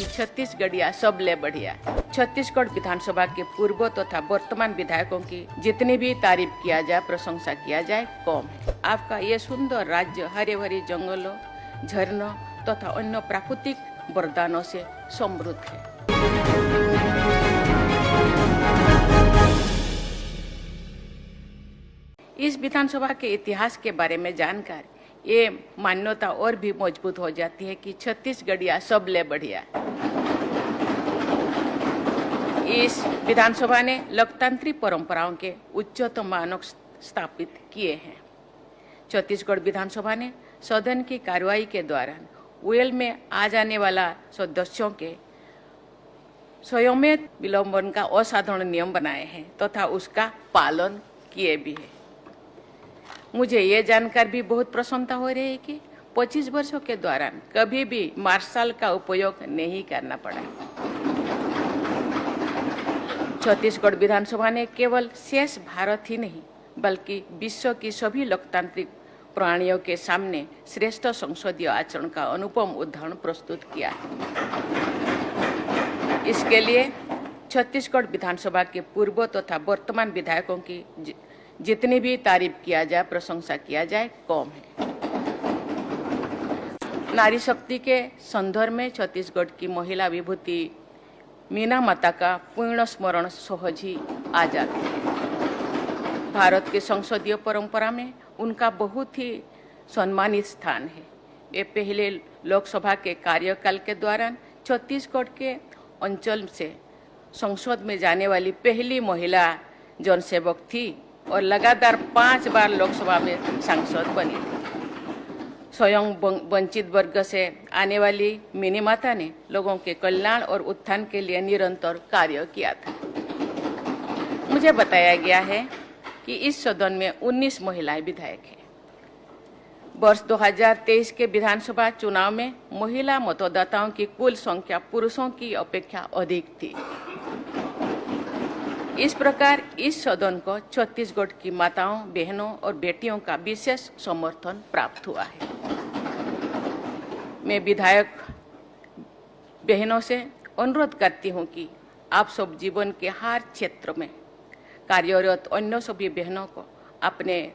छत्तीसगढ़िया सब ले बढ़िया। छत्तीसगढ़ विधानसभा के पूर्व तथा वर्तमान विधायकों की जितनी भी तारीफ किया जाए, प्रशंसा किया जाए, कम है। आपका ये सुंदर राज्य हरे भरे जंगलों, झरनों तथा अन्य प्राकृतिक वरदानों से समृद्ध है। इस विधानसभा के इतिहास के बारे में जानकर ये मान्यता और भी मजबूत हो जाती है कि छत्तीसगढ़िया सब ले बढ़िया। इस विधानसभा ने लोकतांत्रिक परंपराओं के उच्चतम मानक स्थापित किए हैं। छत्तीसगढ़ विधानसभा ने सदन की कार्रवाई के दौरान वेल में आ जाने वाला सदस्यों के स्वयं विलंबन का असाधारण नियम बनाए हैं तथा उसका पालन किए भी है। मुझे ये जानकर भी बहुत प्रसन्नता हो रही है कि 25 वर्षों के दौरान कभी भी मार्शल का उपयोग नहीं करना पड़ा। छत्तीसगढ़ विधानसभा ने केवल शेष भारत ही नहीं बल्कि विश्व की सभी लोकतांत्रिक प्राणियों के सामने श्रेष्ठ संसदीय आचरण का अनुपम उदाहरण प्रस्तुत किया है। इसके लिए छत्तीसगढ़ विधानसभा के पूर्व तथा वर्तमान विधायकों की जितनी भी तारीफ किया जाए, प्रशंसा किया जाए, कम है। नारी शक्ति के संदर्भ में छत्तीसगढ़ की महिला विभूति मीना माता का पूर्ण स्मरण सहज ही आ जाता है। भारत के संसदीय परंपरा में उनका बहुत ही सम्मानित स्थान है। वे पहले लोकसभा के कार्यकाल के दौरान छत्तीसगढ़ के अंचल से संसद में जाने वाली पहली महिला जनसेवक थी और लगातार 5 बार लोकसभा में सांसद बनी थी। स्वयं वंचित वर्ग से आने वाली मिनी माता ने लोगों के कल्याण और उत्थान के लिए निरंतर कार्य किया था। मुझे बताया गया है कि इस सदन में 19 महिलाएं विधायक हैं। वर्ष 2023 के विधानसभा चुनाव में महिला मतदाताओं की कुल संख्या पुरुषों की अपेक्षा अधिक थी। इस प्रकार इस सदन को छत्तीसगढ़ की माताओं, बहनों और बेटियों का विशेष समर्थन प्राप्त हुआ है। मैं विधायक बहनों से अनुरोध करती हूं कि आप सब जीवन के हर क्षेत्र में कार्यरत अन्य सभी बहनों को अपने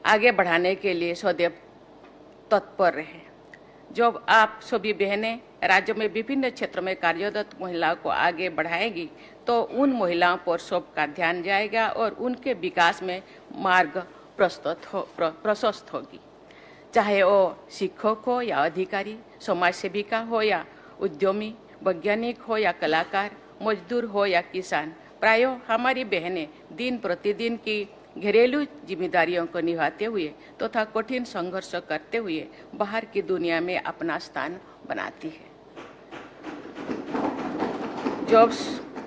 आगे बढ़ाने के लिए सदैव तत्पर रहें। जब आप सभी बहनें राज्य में विभिन्न क्षेत्रों में कार्यरत महिलाओं को आगे बढ़ाएगी तो उन महिलाओं पर सबका ध्यान जाएगा और उनके विकास में मार्ग प्रशस्त होगी। चाहे वो शिक्षक हो या अधिकारी, समाज सेविका हो या उद्यमी, वैज्ञानिक हो या कलाकार, मजदूर हो या किसान, प्रायः हमारी बहनें दिन प्रतिदिन की घरेलू जिम्मेदारियों को निभाते हुए तथा कठिन संघर्ष करते हुए बाहर की दुनिया में अपना स्थान बनाती है। जब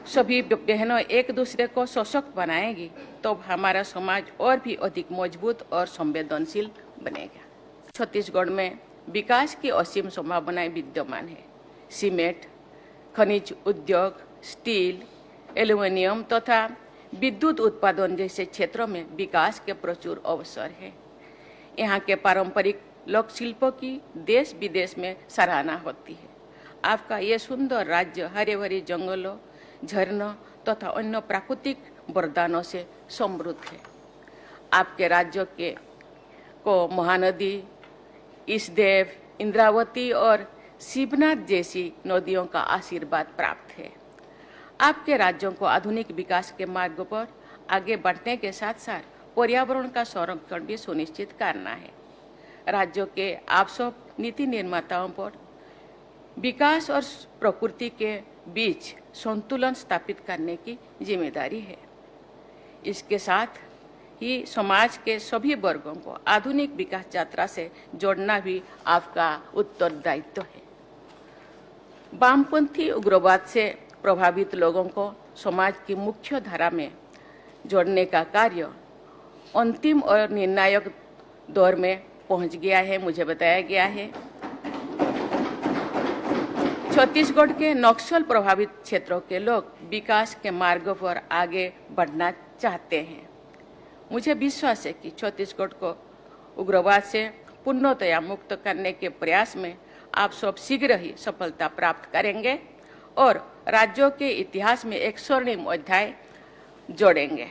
सभी बहनों एक दूसरे को सशक्त बनाएगी तो हमारा समाज और भी अधिक मजबूत और संवेदनशील बनेगा। छत्तीसगढ़ में विकास की असीम संभावनाएं विद्यमान है। सीमेंट, खनिज उद्योग, स्टील, एल्युमिनियम तथा विद्युत उत्पादन जैसे क्षेत्रों में विकास के प्रचुर अवसर हैं। यहाँ के पारंपरिक लोक शिल्पों की देश विदेश में सराहना होती है। आपका ये सुंदर राज्य हरे भरे जंगलों, झरनों तथा अन्य प्राकृतिक वरदानों से समृद्ध है। आपके राज्य को महानदी, ईसदेव, इंद्रावती और शिवनाथ जैसी नदियों का आशीर्वाद प्राप्त है। आपके राज्यों को आधुनिक विकास के मार्ग पर आगे बढ़ने के साथ साथ पर्यावरण का संरक्षण भी सुनिश्चित करना है। राज्यों के आप सब नीति निर्माताओं पर विकास और प्रकृति के बीच संतुलन स्थापित करने की जिम्मेदारी है। इसके साथ ही समाज के सभी वर्गों को आधुनिक विकास यात्रा से जोड़ना भी आपका उत्तरदायित्व है। वामपंथी उग्रवाद से प्रभावित लोगों को समाज की मुख्य धारा में जोड़ने का कार्य अंतिम और निर्णायक दौर में पहुंच गया है। मुझे बताया गया है छत्तीसगढ़ के नक्सल प्रभावित क्षेत्रों के लोग विकास के मार्ग पर आगे बढ़ना चाहते हैं। मुझे विश्वास है कि छत्तीसगढ़ को उग्रवाद से पूर्णतया मुक्त करने के प्रयास में आप सब शीघ्र ही सफलता प्राप्त करेंगे और राज्यों के इतिहास में एक स्वर्णिम अध्याय जोड़ेंगे।